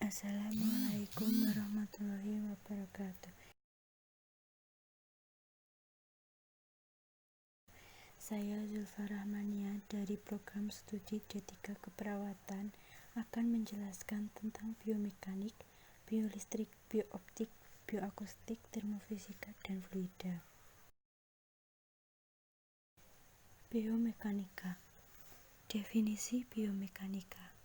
Assalamualaikum warahmatullahi wabarakatuh. Saya Zulfa Rahmania dari program studi D3 Keperawatan akan menjelaskan tentang biomekanik, biolistrik, biooptik, bioakustik, termofisika, dan fluida. Biomekanika. Definisi biomekanika.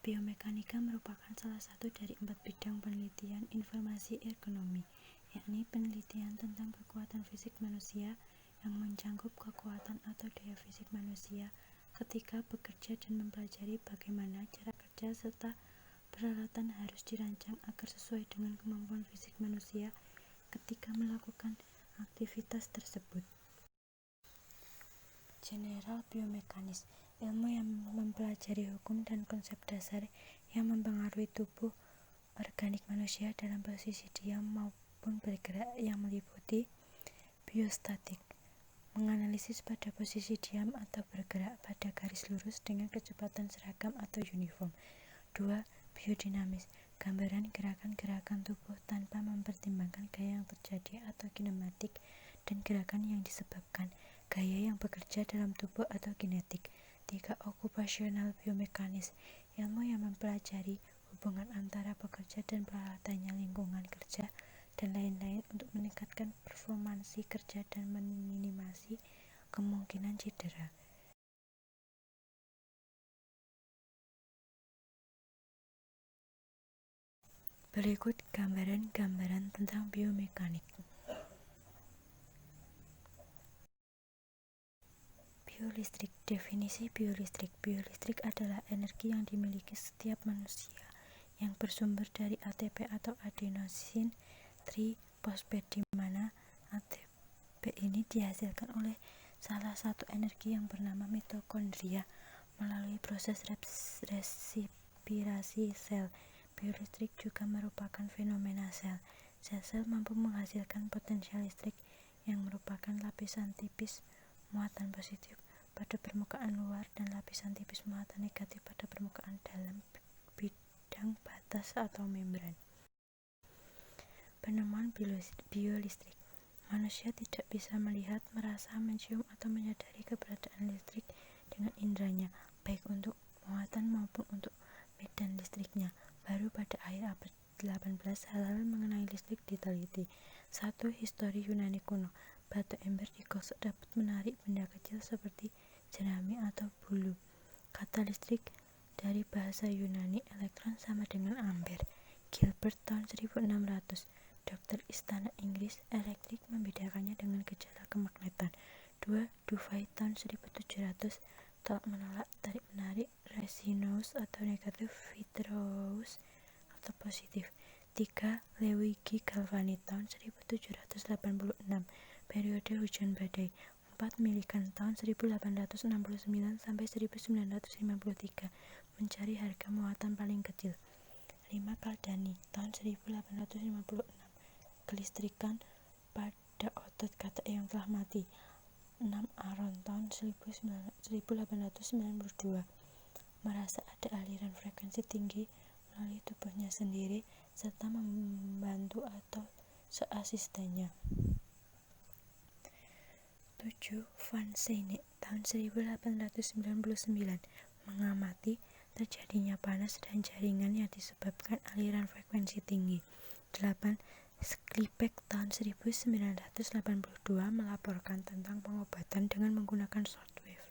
Biomekanika merupakan salah satu dari 4 bidang penelitian informasi ergonomi, yakni penelitian tentang kekuatan fisik manusia yang mencakup kekuatan atau daya fisik manusia ketika bekerja dan mempelajari bagaimana cara kerja serta peralatan harus dirancang agar sesuai dengan kemampuan fisik manusia ketika melakukan aktivitas tersebut. General biomekanis, ilmu yang mempelajari hukum dan konsep dasar yang mempengaruhi tubuh organik manusia dalam posisi diam maupun bergerak, yang meliputi biostatik, menganalisis pada posisi diam atau bergerak pada garis lurus dengan kecepatan seragam atau uniform. 2. Biodinamis, gambaran gerakan-gerakan tubuh tanpa mempertimbangkan gaya yang terjadi atau kinematik dan gerakan yang disebabkan gaya yang bekerja dalam tubuh atau kinetik. 3. Okupasional biomekanis, ilmu yang mempelajari hubungan antara pekerja dan peralatannya, lingkungan kerja, dan lain-lain untuk meningkatkan performansi kerja dan meminimasi kemungkinan cedera. Berikut gambaran tentang biomekanik. Biolistrik. Definisi biolistrik. Biolistrik adalah energi yang dimiliki setiap manusia yang bersumber dari ATP atau adenosin triphosphate, di mana ATP ini dihasilkan oleh salah satu energi yang bernama mitokondria melalui proses respirasi sel. Biolistrik juga merupakan fenomena sel. Sel-sel mampu menghasilkan potensial listrik yang merupakan lapisan tipis muatan positif pada permukaan luar dan lapisan tipis muatan negatif pada permukaan dalam bidang batas atau membran. Penemuan biolistrik. Manusia tidak bisa melihat, merasa, mencium, atau menyadari keberadaan listrik dengan indranya, baik untuk muatan maupun untuk medan listriknya. Baru pada akhir abad 18 hal-hal mengenai listrik diteliti. 1. Histori Yunani kuno. Batu ember digosok dapat menarik benda kecil seperti jerami atau bulu. Kata listrik dari bahasa Yunani elektron sama dengan ampere. Gilbert tahun 1600. Dokter istana Inggris, elektrik membedakannya dengan gejala kemagnetan. 2. Dufay tahun 1700. Tolak menolak, tarik menarik, resinous atau negatif, vitreous atau positif. 3. Luigi Galvani tahun 1786. Periode hujan badai. 4. Millikan tahun 1869 sampai 1953. Mencari harga muatan paling kecil. 5. Caldani tahun 1856. Kelistrikan pada otot kata yang telah mati. 6. Aron tahun 1892. Merasa ada aliran frekuensi tinggi melalui tubuhnya sendiri serta membantu atau seasistennya. 7. Van Seynek tahun 1899. Mengamati terjadinya panas dan jaringan yang disebabkan aliran frekuensi tinggi. 8. Skripek tahun 1982 melaporkan tentang pengobatan dengan menggunakan shortwave.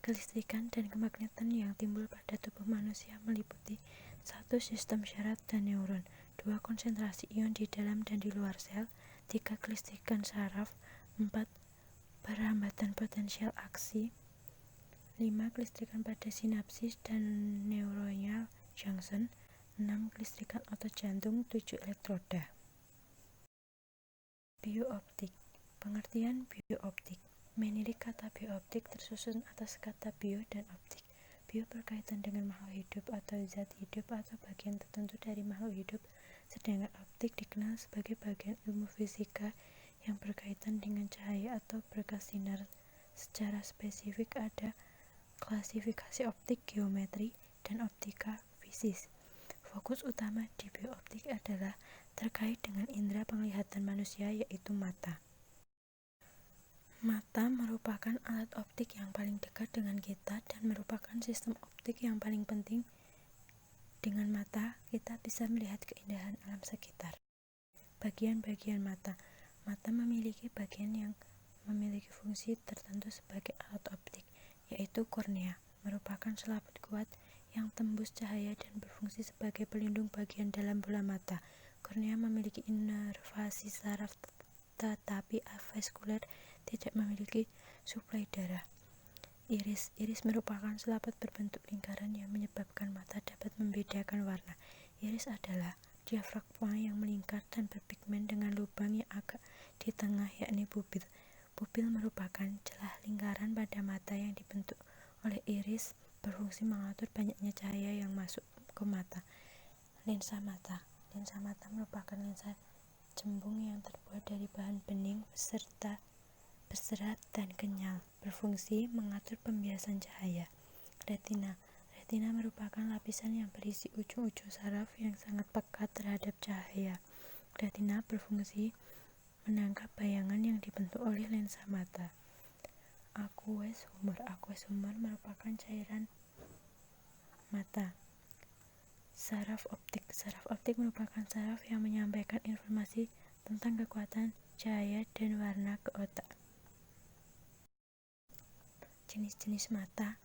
Kelistrikan dan kemagnetan yang timbul pada tubuh manusia meliputi 1. Sistem syaraf dan neuron. 2. Konsentrasi ion di dalam dan di luar sel. 3. Kelistrikan saraf. 4. Perlambatan potensial aksi. 5. Kelistrikan pada sinapsis dan neuronal junction. 6. Kelistrikan otot jantung. 7. Elektroda. Biooptik. Pengertian biooptik. Menilik kata biooptik tersusun atas kata bio dan optik. Bio berkaitan dengan makhluk hidup atau zat hidup atau bagian tertentu dari makhluk hidup, sedangkan optik dikenal sebagai bagian ilmu fisika yang berkaitan dengan cahaya atau berkas sinar. Secara spesifik ada klasifikasi optik, geometri, dan optika fisis. Fokus utama di biooptik adalah terkait dengan indera penglihatan manusia, yaitu mata. Mata merupakan alat optik yang paling dekat dengan kita dan merupakan sistem optik yang paling penting. Dengan mata, kita bisa melihat keindahan alam sekitar. Bagian-bagian mata. Mata memiliki bagian yang memiliki fungsi tertentu sebagai alat optik, yaitu kornea, merupakan selaput kuat yang tembus cahaya dan berfungsi sebagai pelindung bagian dalam bola mata. Kornea memiliki inervasi saraf tetapi avaskuler, tidak memiliki suplai darah. Iris merupakan selaput berbentuk lingkaran yang menyebabkan mata dapat membedakan warna. Iris adalah diafragma yang melingkar dan berpigmen dengan lubang yang agak di tengah, yakni pupil. Pupil merupakan celah lingkaran pada mata yang dibentuk oleh iris, berfungsi mengatur banyaknya cahaya yang masuk ke mata. Lensa mata. Lensa mata merupakan lensa cembung yang terbuat dari bahan bening berserat dan kenyal, berfungsi mengatur pembiasan cahaya. Retina. Retina merupakan lapisan yang berisi ujung-ujung saraf yang sangat peka terhadap cahaya. Retina berfungsi menangkap bayangan yang dibentuk oleh lensa mata. Aqueous humor. Aqueous humor merupakan cairan mata. Saraf optik. Saraf optik merupakan saraf yang menyampaikan informasi tentang kekuatan cahaya dan warna ke otak. Jenis-jenis mata.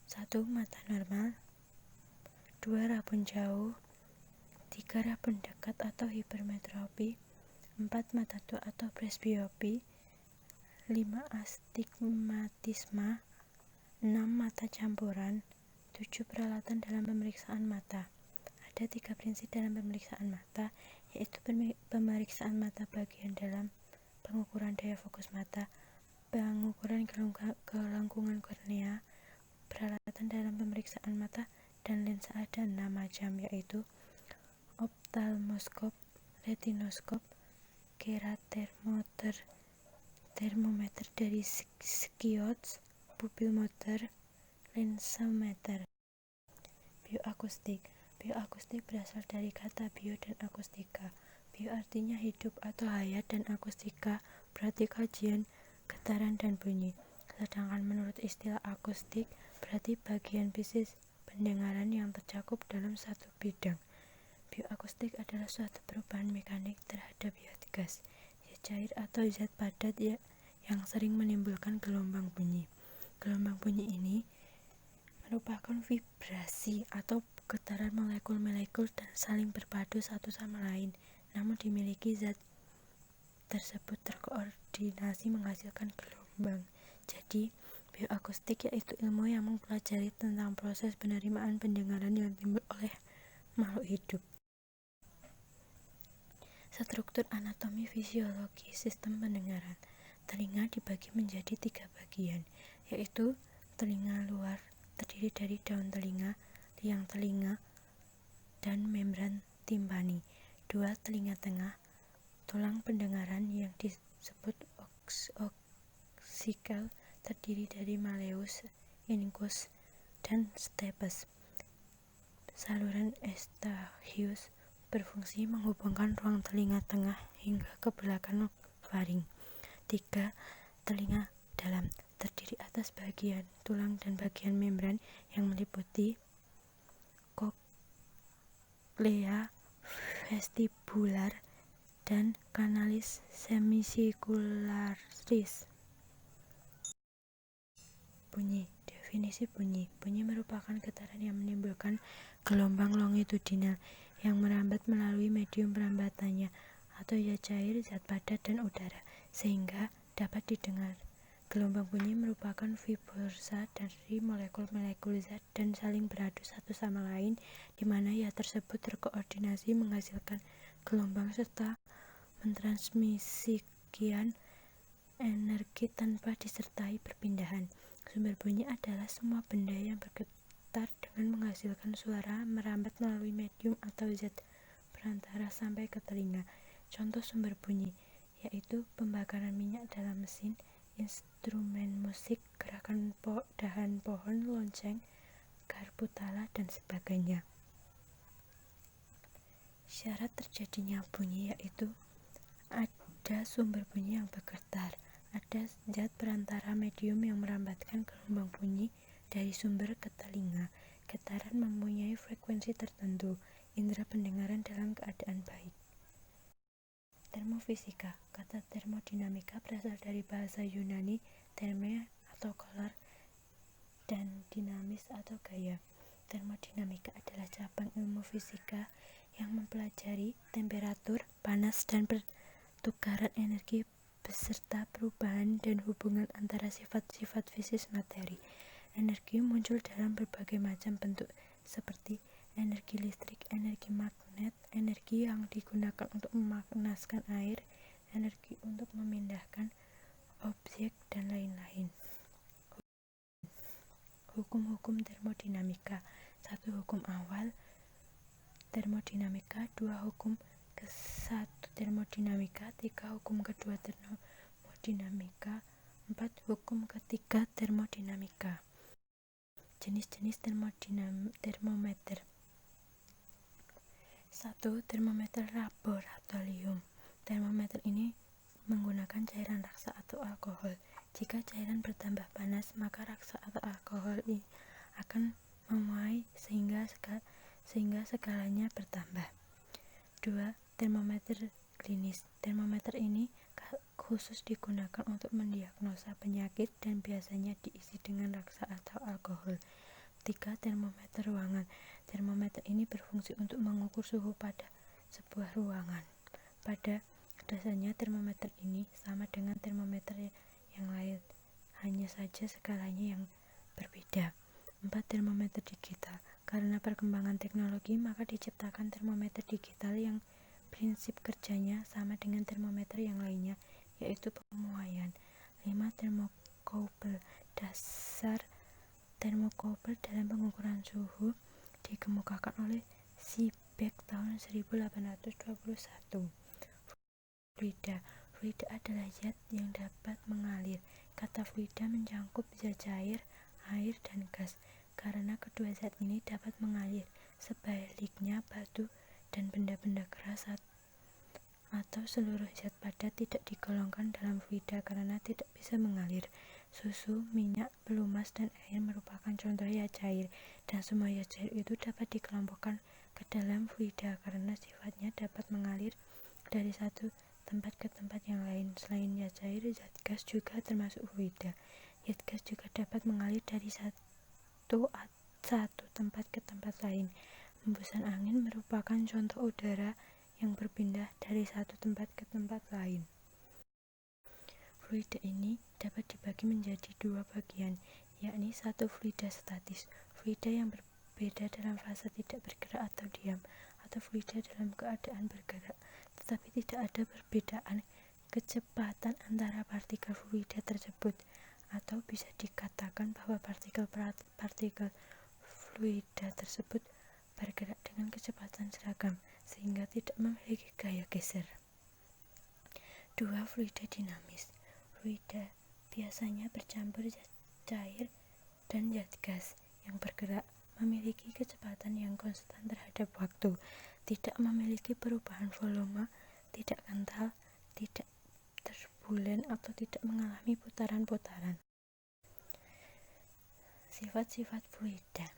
1. Mata normal. 2. Rabun jauh. 3. Rabun dekat atau hipermetropi. 4. Mata tua atau presbiopi. 5. Astigmatisma. 6. Mata campuran. 7. Peralatan dalam pemeriksaan mata. Ada 3 prinsip dalam pemeriksaan mata, yaitu pemeriksaan mata bagian dalam, pengukuran daya fokus mata, pengukuran kelengkungan kornea, peralatan dalam pemeriksaan mata, dan lensa. Ada 6 macam, yaitu optalmoskop, retinoskop, keratermometer, termometer dari Squiot, pupilmeter, lensometer. Bioakustik. Bioakustik berasal dari kata bio dan akustika. Bio artinya hidup atau hayat dan akustika berarti kajian getaran dan bunyi. Sedangkan menurut istilah akustik berarti bagian bisnis pendengaran yang tercakup dalam satu bidang. Bioakustik adalah suatu perubahan mekanik terhadap zat gas, zat cair atau zat padat yang sering menimbulkan gelombang bunyi. Gelombang bunyi ini merupakan vibrasi atau getaran molekul-molekul dan saling berpadu satu sama lain, namun dimiliki zat tersebut terkoordinasi menghasilkan gelombang. Jadi, bioakustik yaitu ilmu yang mempelajari tentang proses penerimaan pendengaran yang timbul oleh makhluk hidup. Struktur anatomi fisiologi sistem pendengaran. Telinga dibagi menjadi 3 bagian, yaitu telinga luar terdiri dari daun telinga, liang telinga, dan membran timpani. 2. Telinga tengah, tulang pendengaran yang disebut oksikel, terdiri dari malleus, incus, dan stapes. Saluran Eustachius berfungsi menghubungkan ruang telinga tengah hingga ke belakang faring. 3. Telinga dalam, terdiri atas bagian tulang dan bagian membran yang meliputi cochlea, vestibular, dan canalis semicircularis. Bunyi. Definisi bunyi. Bunyi merupakan getaran yang menimbulkan gelombang longitudinal yang merambat melalui medium perambatannya atau zat cair, zat padat, dan udara, sehingga dapat didengar. Gelombang bunyi merupakan vibrasi dari molekul-molekul zat dan saling beradu satu sama lain, di mana zat tersebut terkoordinasi menghasilkan gelombang serta mentransmisikan energi tanpa disertai perpindahan. Sumber bunyi adalah semua benda yang bergetar dengan menghasilkan suara merambat melalui medium atau zat perantara sampai ke telinga. Contoh sumber bunyi yaitu pembakaran minyak dalam mesin, instrumen musik, gerakan dahan pohon, lonceng, garbutala, dan sebagainya. Syarat terjadinya bunyi yaitu ada sumber bunyi yang bergetar, ada zat perantara medium yang merambatkan gelombang bunyi dari sumber ke telinga, getaran mempunyai frekuensi tertentu, indera pendengaran dalam keadaan baik. Termofisika. Kata termodinamika berasal dari bahasa Yunani therme atau color dan dinamis atau gaya. Termodinamika adalah cabang ilmu fisika yang mempelajari temperatur, panas, dan pertukaran energi beserta perubahan dan hubungan antara sifat-sifat fisik materi. Energi muncul dalam berbagai macam bentuk seperti energi listrik, energi magnet, energi yang digunakan untuk memanaskan air, energi untuk memindahkan objek, dan lain-lain. Hukum-hukum termodinamika. 1. Hukum awal termodinamika. 2. Hukum ke-1 termodinamika. 3. Hukum kedua termodinamika. 4. Hukum ketiga termodinamika. Jenis-jenis termometer. 1. Termometer laboratorium. Termometer ini menggunakan cairan raksa atau alkohol. Jika cairan bertambah panas, maka raksa atau alkohol ini akan memuai sehingga skalanya bertambah. 2. Termometer klinis. Termometer ini khusus digunakan untuk mendiagnosa penyakit dan biasanya diisi dengan raksa atau alkohol. 3. Termometer ruangan. Termometer ini berfungsi untuk mengukur suhu pada sebuah ruangan. Pada dasarnya termometer ini sama dengan termometer yang lain, hanya saja skalanya yang berbeda. 4. Termometer digital. Karena perkembangan teknologi, maka diciptakan termometer digital yang prinsip kerjanya sama dengan termometer yang lainnya, yaitu pemuaian. 5. Thermocouple. Dasar thermocouple dalam pengukuran suhu dikemukakan oleh Seebeck tahun 1821. Fluida. Fluida adalah zat yang dapat mengalir. Kata fluida mencangkup zat cair, air, dan gas. Karena kedua zat ini dapat mengalir, sebaliknya batu dan benda-benda keras atau seluruh zat padat tidak digolongkan dalam fluida karena tidak bisa mengalir. Susu, minyak, pelumas, dan air merupakan contoh zat cair, dan semua zat cair itu dapat dikelompokkan ke dalam fluida karena sifatnya dapat mengalir dari satu tempat ke tempat yang lain. Selain zat cair, zat gas juga termasuk fluida. Zat gas juga dapat mengalir dari satu tempat ke tempat lain. Hembusan angin merupakan contoh udara yang berpindah dari satu tempat ke tempat lain. Fluida ini dapat dibagi menjadi dua bagian, yakni 1. Fluida statis. Fluida yang berbeda dalam fase tidak bergerak atau diam, atau fluida dalam keadaan bergerak, tetapi tidak ada perbedaan kecepatan antara partikel fluida tersebut, atau bisa dikatakan bahwa partikel fluida tersebut bergerak dengan kecepatan seragam sehingga tidak memiliki gaya geser. 2. Fluida dinamis. Fluida biasanya bercampur zat cair dan zat gas yang bergerak, memiliki kecepatan yang konstan terhadap waktu, tidak memiliki perubahan volume, tidak kental, tidak turbulen, atau tidak mengalami putaran-putaran. Sifat-sifat fluida.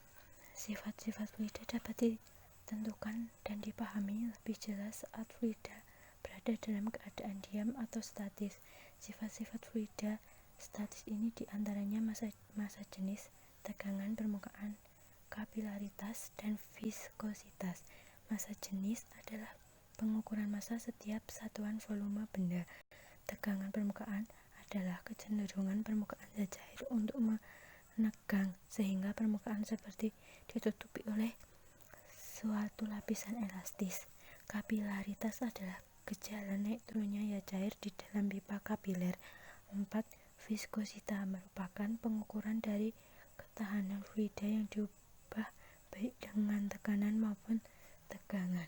Sifat-sifat fluida dapat ditentukan dan dipahami lebih jelas saat fluida berada dalam keadaan diam atau statis. Sifat-sifat fluida statis ini diantaranya massa jenis, tegangan permukaan, kapilaritas, dan viskositas. Massa jenis adalah pengukuran massa setiap satuan volume benda. Tegangan permukaan adalah kecenderungan permukaan zat cair untuk menegang sehingga permukaan seperti ditutupi oleh suatu lapisan elastis. Kapilaritas adalah gejala naik turunnya zat cair di dalam pipa kapiler. 4. Viskositas merupakan pengukuran dari ketahanan fluida yang diubah baik dengan tekanan maupun tegangan.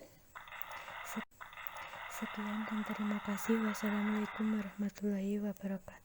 Sekian dan terima kasih. Wassalamualaikum warahmatullahi wabarakatuh.